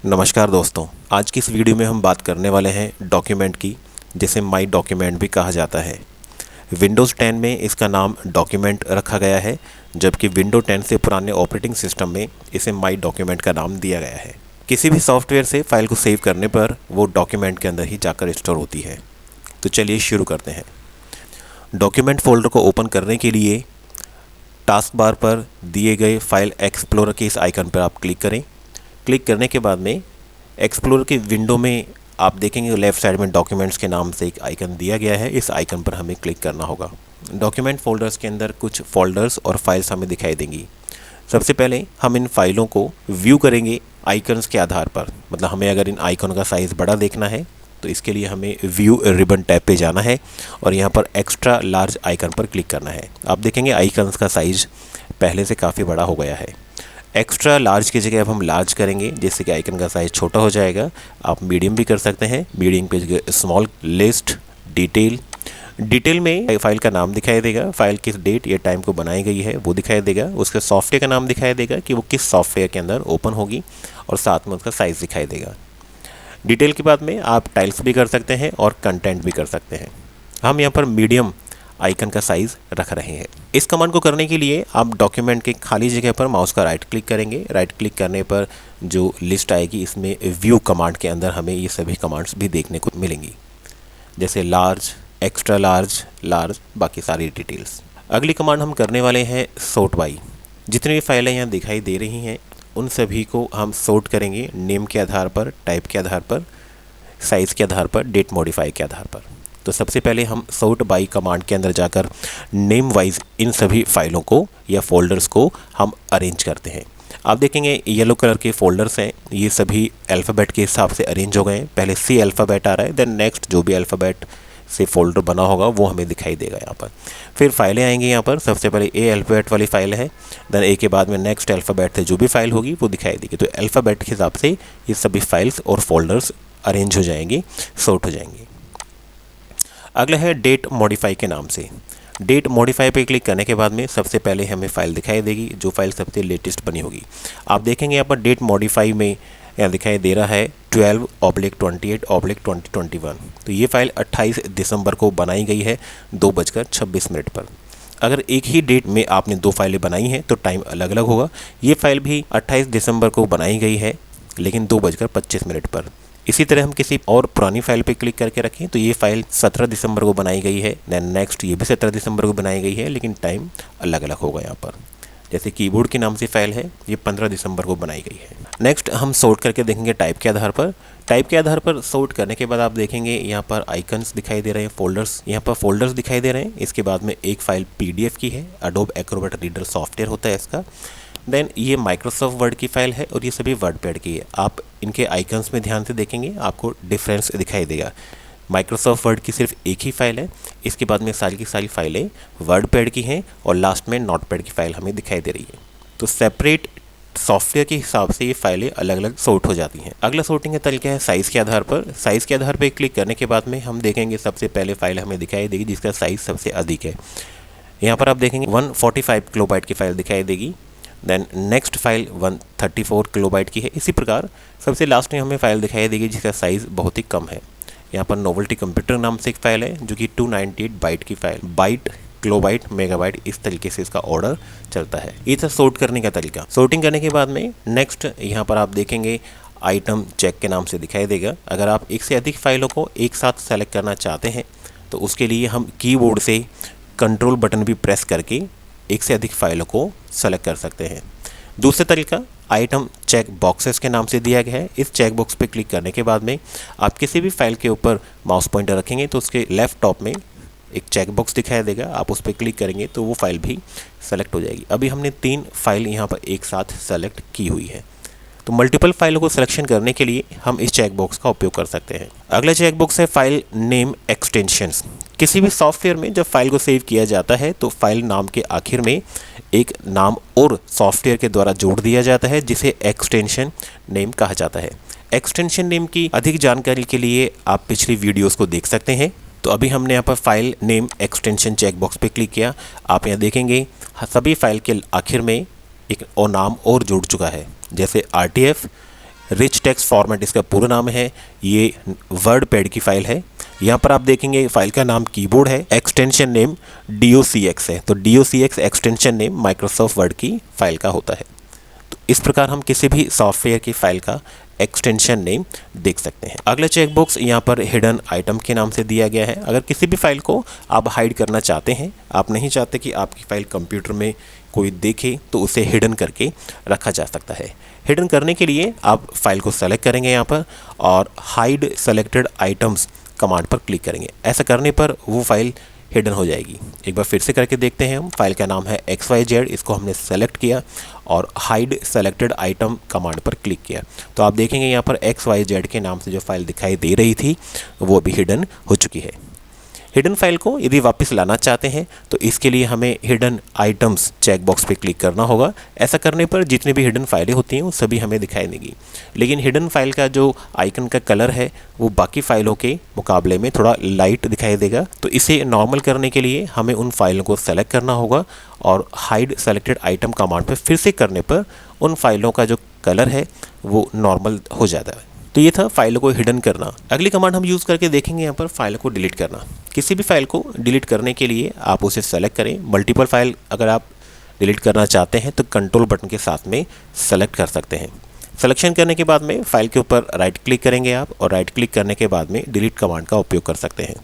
नमस्कार दोस्तों, आज की इस वीडियो में हम बात करने वाले हैं डॉक्यूमेंट की, जिसे माई डॉक्यूमेंट भी कहा जाता है। विंडोज़ 10 में इसका नाम डॉक्यूमेंट रखा गया है, जबकि विंडो 10 से पुराने ऑपरेटिंग सिस्टम में इसे माई डॉक्यूमेंट का नाम दिया गया है। किसी भी सॉफ्टवेयर से फाइल को सेव करने पर वो डॉक्यूमेंट के अंदर ही जाकर स्टोर होती है। तो चलिए शुरू करते हैं। डॉक्यूमेंट फोल्डर को ओपन करने के लिए टास्क बार पर दिए गए फाइल एक्सप्लोरर के इस आइकन पर आप क्लिक करें। क्लिक करने के बाद में एक्सप्लोरर की विंडो में आप देखेंगे लेफ़्ट साइड में डॉक्यूमेंट्स के नाम से एक आइकन दिया गया है। इस आइकन पर हमें क्लिक करना होगा। डॉक्यूमेंट फोल्डर्स के अंदर कुछ फोल्डर्स और फाइल्स हमें दिखाई देंगी। सबसे पहले हम इन फाइलों को व्यू करेंगे आइकन्स के आधार पर। मतलब हमें अगर इन आइकन का साइज़ बड़ा देखना है तो इसके लिए हमें व्यू रिबन टैब पे जाना है और यहाँ पर एक्स्ट्रा लार्ज आइकन पर क्लिक करना है। आप देखेंगे आइकन्स का साइज़ पहले से काफ़ी बड़ा हो गया है। एक्स्ट्रा लार्ज की जगह अब हम लार्ज करेंगे, जिससे कि आइकन का साइज़ छोटा हो जाएगा। आप मीडियम भी कर सकते हैं। मीडियम की जगह स्मॉल, लिस्ट, डिटेल में फाइल का नाम दिखाई देगा, फाइल किस डेट या टाइम को बनाई गई है वो दिखाई देगा, उसके सॉफ्टवेयर का नाम दिखाई देगा कि वो किस सॉफ्टवेयर के अंदर ओपन होगी, और साथ में उसका साइज़ दिखाई देगा। डिटेल के बाद में आप टाइल्स भी कर सकते हैं और कंटेंट भी कर सकते हैं। हम यहाँ पर मीडियम आइकन का साइज़ रख रहे हैं। इस कमांड को करने के लिए आप डॉक्यूमेंट के खाली जगह पर माउस का राइट क्लिक करेंगे। राइट क्लिक करने पर जो लिस्ट आएगी, इसमें व्यू कमांड के अंदर हमें ये सभी कमांड्स भी देखने को मिलेंगी, जैसे लार्ज, एक्स्ट्रा लार्ज, बाकी सारी डिटेल्स। अगली कमांड हम करने वाले हैं सॉर्ट बाई। जितनी भी फाइलें यहाँ दिखाई दे रही हैं उन सभी को हम सॉर्ट करेंगे, नेम के आधार पर, टाइप के आधार पर, साइज़ के आधार पर, डेट मॉडिफाई के आधार पर। तो सबसे पहले हम सॉर्ट बाई कमांड के अंदर जाकर नेम वाइज इन सभी फाइलों को या फोल्डर्स को हम अरेंज करते हैं। आप देखेंगे येलो कलर के फोल्डर्स हैं, ये सभी अल्फ़ाबेट के हिसाब से अरेंज हो गए हैं। पहले सी अल्फ़ाबेट आ रहा है, देन नेक्स्ट जो भी अल्फ़ाबेट से फोल्डर बना होगा वो हमें दिखाई देगा यहाँ पर। फिर फाइलें आएंगी यहाँ पर। सबसे पहले ए अल्फ़ाबेट वाली फाइल है, देन ए के बाद में नेक्स्ट अल्फ़ाबेट से जो भी फाइल होगी वो दिखाई देगी। तो अल्फ़ाबेट के हिसाब से ये सभी फाइल्स और फोल्डर्स अरेंज हो जाएंगी, सॉर्ट हो जाएंगी। अगला है डेट मॉडिफाई के नाम से। डेट मॉडिफाई पे क्लिक करने के बाद में सबसे पहले हमें फ़ाइल दिखाई देगी, जो फाइल सबसे लेटेस्ट बनी होगी। आप देखेंगे यहाँ पर डेट मॉडिफाई में यहाँ दिखाई दे रहा है 12/28/2021। तो ये फ़ाइल 28 दिसंबर को बनाई गई है 2:26 पर। अगर एक ही डेट में आपने दो फाइलें बनाई हैं तो टाइम अलग अलग होगा। ये फ़ाइल भी 28 दिसंबर को बनाई गई है, लेकिन 2:25 पर। इसी तरह हम किसी और पुरानी फाइल पे क्लिक करके रखें तो ये फाइल 17 दिसंबर को बनाई गई है, देन नेक्स्ट ये भी 17 दिसंबर को बनाई गई है, लेकिन टाइम अलग अलग होगा यहाँ पर। जैसे कीबोर्ड के नाम से फाइल है, ये 15 दिसंबर को बनाई गई है। नेक्स्ट हम सॉर्ट करके देखेंगे टाइप के आधार पर। टाइप के आधार पर सॉर्ट करने के बाद आप देखेंगे यहाँ पर आइकन्स दिखाई दे रहे हैं, फोल्डर्स, यहाँ पर फोल्डर्स दिखाई दे रहे हैं। इसके बाद में एक फ़ाइल PDF की है, एडोब एक्रोबैट रीडर सॉफ्टवेयर होता है इसका। देन ये माइक्रोसॉफ्ट वर्ड की फ़ाइल है और ये सभी वर्डपैड की है। आप इनके आइकन्स में ध्यान से देखेंगे, आपको डिफरेंस दिखाई देगा। माइक्रोसॉफ्ट वर्ड की सिर्फ एक ही फ़ाइल है, इसके बाद में सारी की सारी फाइलें वर्डपैड की हैं और लास्ट में नोटपैड की फ़ाइल हमें दिखाई दे रही है। तो सेपरेट सॉफ्टवेयर के हिसाब से ये फाइलें अलग अलग सॉर्ट हो जाती हैं। अगला सॉर्टिंग का तरीका है साइज़ के आधार पर। साइज़ के आधार पर क्लिक करने के बाद में हम देखेंगे सबसे पहले फ़ाइल हमें दिखाई देगी जिसका साइज़ सबसे अधिक है। यहाँ पर आप देखेंगे 145 किलोबाइट की फ़ाइल दिखाई देगी। देन नेक्स्ट फाइल 134 किलोबाइट की है। इसी प्रकार सबसे लास्ट में हमें फ़ाइल दिखाई देगी जिसका साइज़ बहुत ही कम है। यहाँ पर नोवेल्टी कंप्यूटर नाम से एक फ़ाइल है जो कि 298 बाइट की फ़ाइल, बाइट, किलोबाइट, मेगाबाइट, इस तरीके से इसका ऑर्डर चलता है। ये था सॉर्ट करने का तरीका। सॉर्टिंग करने के बाद में नेक्स्ट यहाँ पर आप देखेंगे आइटम चेक के नाम से दिखाई देगा। अगर आप एक से अधिक फाइलों को एक साथ सेलेक्ट करना चाहते हैं तो उसके लिए हम कीबोर्ड से कंट्रोल बटन भी प्रेस करके एक से अधिक फाइलों को सेलेक्ट कर सकते हैं। दूसरा तरीका आइटम चेक बॉक्सेस के नाम से दिया गया है। इस चेक बॉक्स पे क्लिक करने के बाद में आप किसी भी फाइल के ऊपर माउस पॉइंटर रखेंगे तो उसके लेफ़्ट टॉप में एक चेक बॉक्स दिखाई देगा। आप उस पर क्लिक करेंगे तो वो फाइल भी सेलेक्ट हो जाएगी। अभी हमने 3 फाइल यहाँ पर एक साथ सेलेक्ट की हुई है। तो मल्टीपल फाइलों को सिलेक्शन करने के लिए हम इस चेक बॉक्स का उपयोग कर सकते हैं। अगला चेक बॉक्स है फाइल नेम एक्सटेंशंस। किसी भी सॉफ्टवेयर में जब फाइल को सेव किया जाता है तो फाइल नाम के आखिर में एक नाम और सॉफ्टवेयर के द्वारा जोड़ दिया जाता है जिसे एक्सटेंशन नेम कहा जाता है। एक्सटेंशन नेम की अधिक जानकारी के लिए आप पिछली वीडियोस को देख सकते हैं। तो अभी हमने यहाँ पर file name extension check box पे क्लिक किया। आप यहाँ देखेंगे सभी फाइल के आखिर में एक और नाम और जुड़ चुका है, जैसे RTF, रिच टेक्स्ट फॉर्मेट इसका पूरा नाम है। ये वर्ड पैड की फाइल है। यहाँ पर आप देखेंगे फाइल का नाम कीबोर्ड है, एक्सटेंशन नेम docx है। तो docx extension name Microsoft word की फाइल का होता है। तो इस प्रकार हम किसी भी सॉफ्टवेयर की फाइल का एक्सटेंशन नेम देख सकते हैं। अगला चेकबॉक्स यहाँ पर हिडन आइटम के नाम से दिया गया है। अगर किसी भी फाइल को आप हाइड करना चाहते हैं, आप नहीं चाहते कि आपकी फाइल कंप्यूटर में कोई देखे, तो उसे हिडन करके रखा जा सकता है। हिडन करने के लिए आप फाइल को सेलेक्ट करेंगे यहाँ पर और हाइड सेलेक्टेड आइटम्स कमांड पर क्लिक करेंगे। ऐसा करने पर वो फाइल हिडन हो जाएगी। एक बार फिर से करके देखते हैं हम। फाइल का नाम है XYZ, इसको हमने सेलेक्ट किया और हाइड सेलेक्टेड आइटम कमांड पर क्लिक किया तो आप देखेंगे यहाँ पर XYZ के नाम से जो फाइल दिखाई दे रही थी वो भी हिडन हो चुकी है। हिडन फाइल को यदि वापस लाना चाहते हैं तो इसके लिए हमें हिडन आइटम्स चेकबॉक्स पे क्लिक करना होगा। ऐसा करने पर जितनी भी हिडन फाइलें होती हैं वो सभी हमें दिखाई देंगी, लेकिन हिडन फाइल का जो आइकन का कलर है वो बाकी फाइलों के मुकाबले में थोड़ा लाइट दिखाई देगा। तो इसे नॉर्मल करने के लिए हमें उन फाइलों को सेलेक्ट करना होगा और हाइड सेलेक्टेड आइटम कमांड पर फिर से करने पर उन फाइलों का जो कलर है वो नॉर्मल हो जाता है। तो ये था फाइलों को हिडन करना। अगली कमांड हम यूज़ करके देखेंगे यहाँ पर फाइल को डिलीट करना। किसी भी फाइल को डिलीट करने के लिए आप उसे सेलेक्ट करें। मल्टीपल फाइल अगर आप डिलीट करना चाहते हैं तो कंट्रोल बटन के साथ में सेलेक्ट कर सकते हैं। सिलेक्शन करने के बाद में फाइल के ऊपर राइट क्लिक करेंगे आप और राइट क्लिक करने के बाद में डिलीट कमांड का उपयोग कर सकते हैं।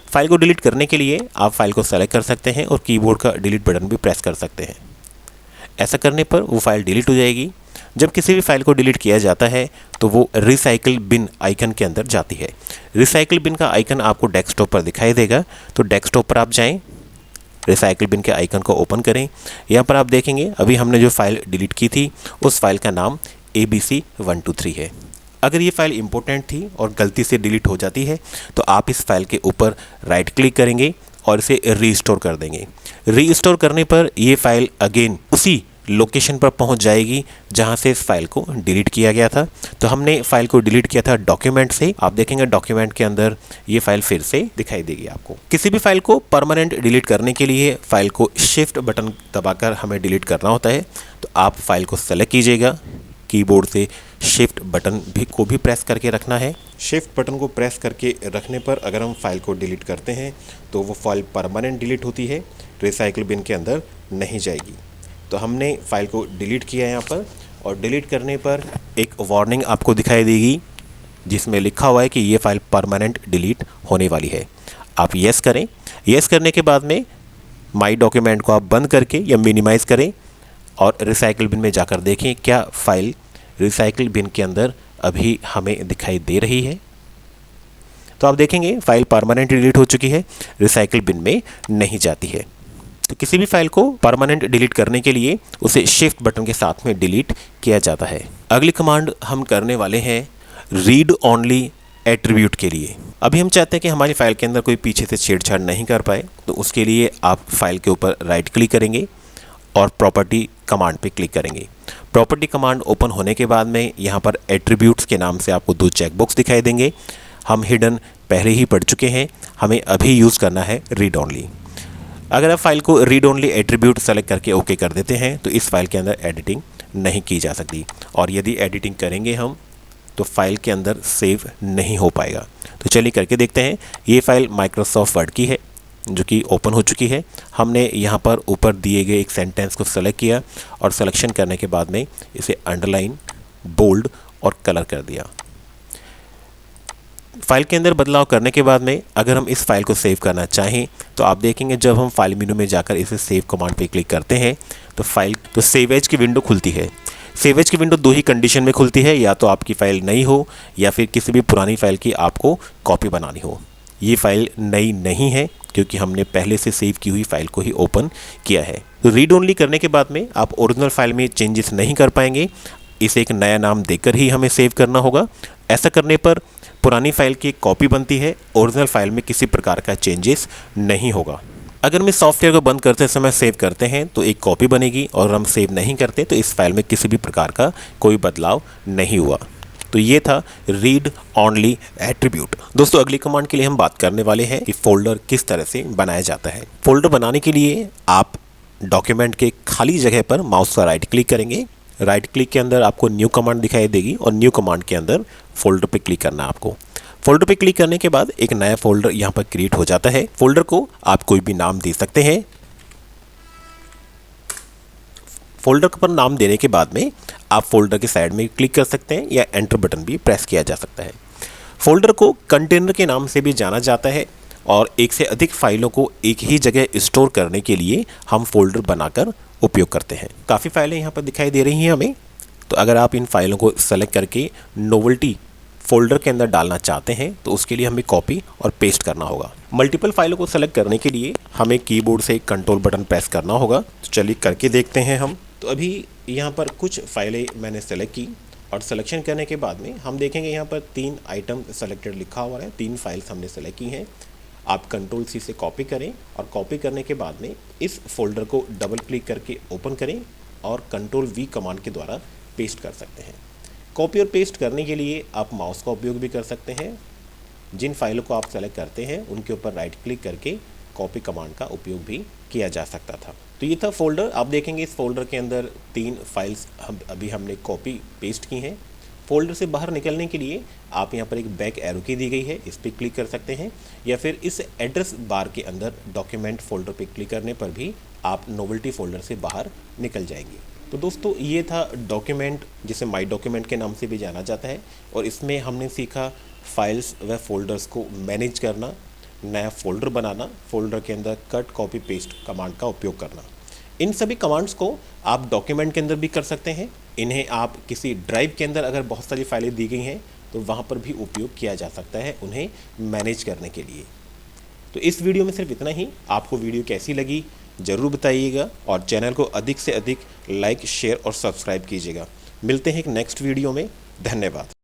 फाइल को डिलीट करने के लिए आप फाइल को सेलेक्ट कर सकते हैं और कीबोर्ड का डिलीट बटन भी प्रेस कर सकते हैं। ऐसा करने पर वो फाइल डिलीट हो जाएगी। जब किसी भी फाइल को डिलीट किया जाता है तो वो रिसाइकिल बिन आइकन के अंदर जाती है। रिसाइकिल बिन का आइकन आपको डेस्कटॉप पर दिखाई देगा, तो डेस्कटॉप पर आप जाएं, रिसाइकिल बिन के आइकन को ओपन करें। यहाँ पर आप देखेंगे अभी हमने जो फाइल डिलीट की थी उस फाइल का नाम ABC123 है। अगर ये फाइल इंपॉर्टेंट थी और गलती से डिलीट हो जाती है तो आप इस फाइल के ऊपर राइट क्लिक करेंगे और इसे रीस्टोर कर देंगे। रीस्टोर करने पर ये फाइल अगेन उसी लोकेशन पर पहुंच जाएगी जहां से इस फाइल को डिलीट किया गया था। तो हमने फाइल को डिलीट किया था डॉक्यूमेंट से। आप देखेंगे डॉक्यूमेंट के अंदर ये फाइल फिर से दिखाई देगी आपको। किसी भी फाइल को परमानेंट डिलीट करने के लिए फाइल को शिफ्ट बटन दबाकर हमें डिलीट करना होता है। तो आप फाइल को सेलेक्ट कीजिएगा, कीबोर्ड से शिफ्ट बटन को भी प्रेस करके रखना है। शिफ्ट बटन को प्रेस करके रखने पर अगर हम फाइल को डिलीट करते हैं तो वो फाइल परमानेंट डिलीट होती है, रिसाइकिल बिन के अंदर नहीं जाएगी। तो हमने फाइल को डिलीट किया यहाँ पर और डिलीट करने पर एक वार्निंग आपको दिखाई देगी जिसमें लिखा हुआ है कि ये फाइल परमानेंट डिलीट होने वाली है। आप यस करें। यस करने के बाद में माई डॉक्यूमेंट को आप बंद करके या मिनिमाइज़ करें और रिसाइकिल बिन में जाकर देखें क्या फाइल रिसाइकिल बिन के अंदर अभी हमें दिखाई दे रही है। तो आप देखेंगे फाइल परमानेंट डिलीट हो चुकी है, रिसाइकिल बिन में नहीं जाती है। तो किसी भी फाइल को परमानेंट डिलीट करने के लिए उसे शिफ्ट बटन के साथ में डिलीट किया जाता है। अगली कमांड हम करने वाले हैं रीड ओनली एट्रीब्यूट के लिए। अभी हम चाहते हैं कि हमारी फाइल के अंदर कोई पीछे से छेड़छाड़ नहीं कर पाए, तो उसके लिए आप फाइल के ऊपर राइट क्लिक करेंगे और प्रॉपर्टी कमांड पे क्लिक करेंगे। प्रॉपर्टी कमांड ओपन होने के बाद में यहाँ पर एट्रीब्यूट्स के नाम से आपको 2 चेकबॉक्स दिखाई देंगे। हम हिडन पहले ही पढ़ चुके हैं, हमें अभी यूज़ करना है रीड ओनली। अगर आप फाइल को रीड ओनली एट्रीब्यूट सेलेक्ट करके ओके कर देते हैं तो इस फाइल के अंदर एडिटिंग नहीं की जा सकती, और यदि एडिटिंग करेंगे हम तो फाइल के अंदर सेव नहीं हो पाएगा। तो चलिए करके देखते हैं। ये फाइल माइक्रोसॉफ्ट वर्ड की है जो कि ओपन हो चुकी है। हमने यहाँ पर ऊपर दिए गए एक सेंटेंस को सेलेक्ट किया और सिलेक्शन करने के बाद में इसे अंडरलाइन, बोल्ड और कलर कर दिया। फाइल के अंदर बदलाव करने के बाद में अगर हम इस फाइल को सेव करना चाहें तो आप देखेंगे जब हम फाइल मेनू में जाकर इसे सेव कमांड पे क्लिक करते हैं तो सेव एज की विंडो खुलती है। सेव एज की विंडो 2 ही कंडीशन में खुलती है, या तो आपकी फ़ाइल नई हो या फिर किसी भी पुरानी फ़ाइल की आपको कॉपी बनानी हो। ये फ़ाइल नई नहीं है क्योंकि हमने पहले से सेव की हुई फ़ाइल को ही ओपन किया है। तो रीड ओनली करने के बाद में आप ओरिजिनल फाइल में चेंजेस नहीं कर पाएंगे, इसे एक नया नाम देकर ही हमें सेव करना होगा। ऐसा करने पर पुरानी फाइल की एक कॉपी बनती है, ओरिजिनल फाइल में किसी प्रकार का चेंजेस नहीं होगा। अगर हम इस सॉफ्टवेयर को बंद करते समय सेव करते हैं तो एक कॉपी बनेगी, और हम सेव नहीं करते तो इस फाइल में किसी भी प्रकार का कोई बदलाव नहीं हुआ। तो ये था रीड ओनली एट्रीब्यूट। दोस्तों अगली कमांड के लिए हम बात करने वाले हैं कि फोल्डर किस तरह से बनाया जाता है। फोल्डर बनाने के लिए आप डॉक्यूमेंट के खाली जगह पर माउस का राइट क्लिक करेंगे राइट क्लिक के अंदर आपको न्यू कमांड दिखाई देगी और न्यू कमांड के अंदर फोल्डर पे क्लिक करना है आपको। फोल्डर पे क्लिक करने के बाद एक नया फोल्डर यहाँ पर क्रिएट हो जाता है। फोल्डर को आप कोई भी नाम दे सकते हैं। फोल्डर पर नाम देने के बाद में आप फोल्डर के साइड में क्लिक कर सकते हैं या एंटर बटन भी प्रेस किया जा सकता है। फोल्डर को कंटेनर के नाम से भी जाना जाता है और एक से अधिक फाइलों को एक ही जगह स्टोर करने के लिए हम फोल्डर बनाकर उपयोग करते हैं। काफ़ी फाइलें यहाँ पर दिखाई दे रही हैं हमें, तो अगर आप इन फाइलों को सेलेक्ट करके नोवेल्टी फोल्डर के अंदर डालना चाहते हैं तो उसके लिए हमें कॉपी और पेस्ट करना होगा। मल्टीपल फाइलों को सेलेक्ट करने के लिए हमें कीबोर्ड से कंट्रोल बटन प्रेस करना होगा। तो चलिए करके देखते हैं हम। तो अभी यहाँ पर कुछ फाइलें मैंने सेलेक्ट की और सिलेक्शन करने के बाद में हम देखेंगे यहाँ पर 3 आइटम सेलेक्टेड लिखा हुआ है। 3 फाइल्स हमने सेलेक्ट की हैं। आप कंट्रोल C से कॉपी करें और कॉपी करने के बाद में इस फोल्डर को डबल क्लिक करके ओपन करें और कंट्रोल V कमांड के द्वारा पेस्ट कर सकते हैं। कॉपी और पेस्ट करने के लिए आप माउस का उपयोग भी कर सकते हैं। जिन फाइलों को आप सेलेक्ट करते हैं उनके ऊपर राइट क्लिक करके कॉपी कमांड का उपयोग भी किया जा सकता था। तो ये था फोल्डर। आप देखेंगे इस फोल्डर के अंदर 3 फाइल्स अभी हमने कॉपी पेस्ट की हैं। फोल्डर से बाहर निकलने के लिए आप यहाँ पर एक बैक एरो की दी गई है, इस पर क्लिक कर सकते हैं या फिर इस एड्रेस बार के अंदर डॉक्यूमेंट फोल्डर पर क्लिक करने पर भी आप नोवेल्टी फोल्डर से बाहर निकल जाएंगे। तो दोस्तों ये था डॉक्यूमेंट, जिसे माई डॉक्यूमेंट के नाम से भी जाना जाता है, और इसमें हमने सीखा फाइल्स व फोल्डर्स को मैनेज करना, नया फोल्डर बनाना, फोल्डर के अंदर कट कॉपी पेस्ट कमांड का उपयोग करना। इन सभी कमांड्स को आप डॉक्यूमेंट के अंदर भी कर सकते हैं। इन्हें आप किसी ड्राइव के अंदर अगर बहुत सारी फाइलें दी गई हैं तो वहाँ पर भी उपयोग किया जा सकता है उन्हें मैनेज करने के लिए। तो इस वीडियो में सिर्फ इतना ही। आपको वीडियो कैसी लगी ज़रूर बताइएगा और चैनल को अधिक से अधिक लाइक, शेयर और सब्सक्राइब कीजिएगा। मिलते हैं एक नेक्स्ट वीडियो में। धन्यवाद।